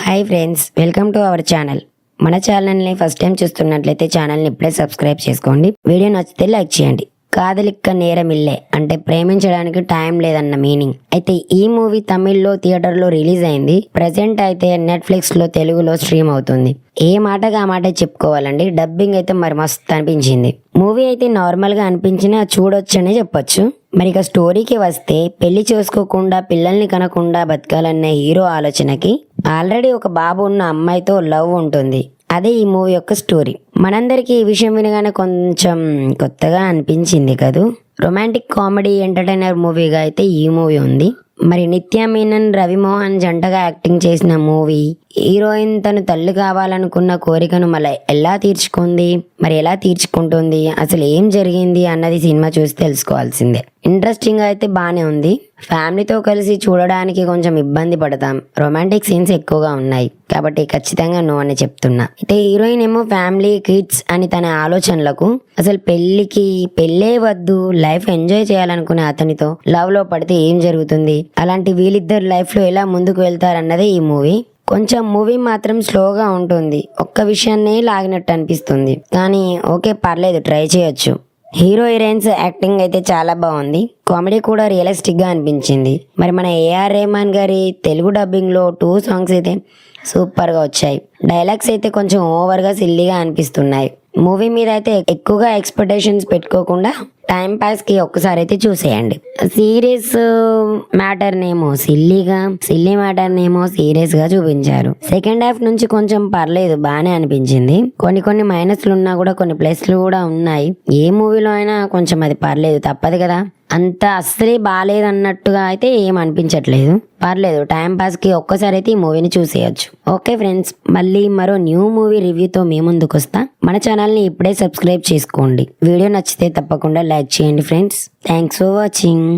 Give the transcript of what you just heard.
Hi friends, welcome to our channel. మన ఛానల్ని first time చూస్తున్నట్లయితే ఛానల్ని ఇప్పుడే సబ్స్క్రైబ్ చేసుకోండి. వీడియో నచ్చితే లైక్ చేయండి. కాదలిక్క నేరమిల్లే అంటే ప్రేమించడానికి టైం లేదన్న మీనింగ్. అయితే ఈ మూవీ తమిళ్లో థియేటర్లో రిలీజ్ అయింది. ప్రెసెంట్ అయితే నెట్ఫ్లిక్స్ లో తెలుగులో స్ట్రీమ్ అవుతుంది. ఏ మాటగా ఆ మాట చెప్పుకోవాలండి. డబ్బింగ్ అయితే మరి మస్తు అనిపించింది. మూవీ అయితే నార్మల్ గా అనిపించినా చూడొచ్చనే చెప్పొచ్చు. మరి ఇక స్టోరీకి వస్తే, పెళ్లి చేసుకోకుండా పిల్లల్ని కనకుండా బతకాలన్న హీరో ఆలోచనకి ఆల్రెడీ ఒక బాబు ఉన్న అమ్మాయితో లవ్ ఉంటుంది. అదే ఈ మూవీ యొక్క స్టోరీ. మనందరికీ ఈ విషయం వినగానే కొంచెం కొత్తగా అనిపించింది కదూ. రొమాంటిక్ కామెడీ ఎంటర్టైనర్ మూవీగా అయితే ఈ మూవీ ఉంది. మరి నిత్య మీనన్, రవిమోహన్ జంటగా యాక్టింగ్ చేసిన మూవీ. హీరోయిన్ తను తల్లి కావాలనుకున్న కోరికను మళ్ళీ ఎలా తీర్చుకుంది, మరి ఎలా తీర్చుకుంటుంది, అసలు ఏం జరిగింది అన్నది సినిమా చూసి తెలుసుకోవాల్సిందే. ఇంట్రెస్టింగ్ అయితే బానే ఉంది. ఫ్యామిలీతో కలిసి చూడడానికి కొంచెం ఇబ్బంది పడతాం. రొమాంటిక్ సీన్స్ ఎక్కువగా ఉన్నాయి కాబట్టి ఖచ్చితంగా నో అని చెప్తున్నా. అయితే హీరోయిన్ ఏమో ఫ్యామిలీ, కిడ్స్ అని తన ఆలోచనలకు అసలు పెళ్ళే వద్దు, లైఫ్ ఎంజాయ్ చేయాలనుకునే అతనితో లవ్ లో పడితే ఏం జరుగుతుంది, అలాంటి వీళ్ళిద్దరు లైఫ్ లో ఎలా ముందుకు వెళ్తారన్నదే ఈ మూవీ. కొంచెం మూవీ మాత్రం స్లోగా ఉంటుంది. ఒక్క విషయాన్ని లాగినట్టు అనిపిస్తుంది. కానీ ఓకే, పర్లేదు, ట్రై చేయొచ్చు. హీరో హీరోయిన్స్ యాక్టింగ్ అయితే చాలా బాగుంది. కామెడీ కూడా రియలిస్టిక్ గా అనిపించింది. మరి మన ఏఆర్ రెహమాన్ గారి తెలుగు డబ్బింగ్ లో 2 సాంగ్స్ అయితే సూపర్ గా వచ్చాయి. డైలాగ్స్ అయితే కొంచెం ఓవర్ గా సిల్లీగా అనిపిస్తున్నాయి. మూవీ మీద అయితే ఎక్కువగా ఎక్స్పెక్టేషన్స్ పెట్టుకోకుండా టైం పాస్ కి ఒక్కసారి అయితే చూసేయండి. సీరియస్ మ్యాటర్ నేమో సిల్లీ మ్యాటర్ నేమో సీరియస్ గా చూపించారు. సెకండ్ హాఫ్ నుంచి కొంచెం పర్లేదు, బానే అనిపించింది. కొన్ని మైనస్లు ఉన్నా కూడా కొన్ని ప్లస్లు కూడా ఉన్నాయి. ఏ మూవీలో అయినా కొంచెం అది పర్లేదు, తప్పదు కదా. అంత అస్సలే బాగాలేదు అన్నట్టుగా అయితే ఏం అనిపించట్లేదు. పర్లేదు, టైం పాస్ కి ఒక్కసారి అయితే ఈ మూవీని చూసేయచ్చు. ఓకే ఫ్రెండ్స్, మళ్ళీ మరో న్యూ మూవీ రివ్యూతో మీ ముందుకు వస్తా. మన ఛానల్ని ఇప్పుడే సబ్స్క్రైబ్ చేసుకోండి. వీడియో నచ్చితే తప్పకుండా లైక్ చేయండి ఫ్రెండ్స్. Thanks for watching.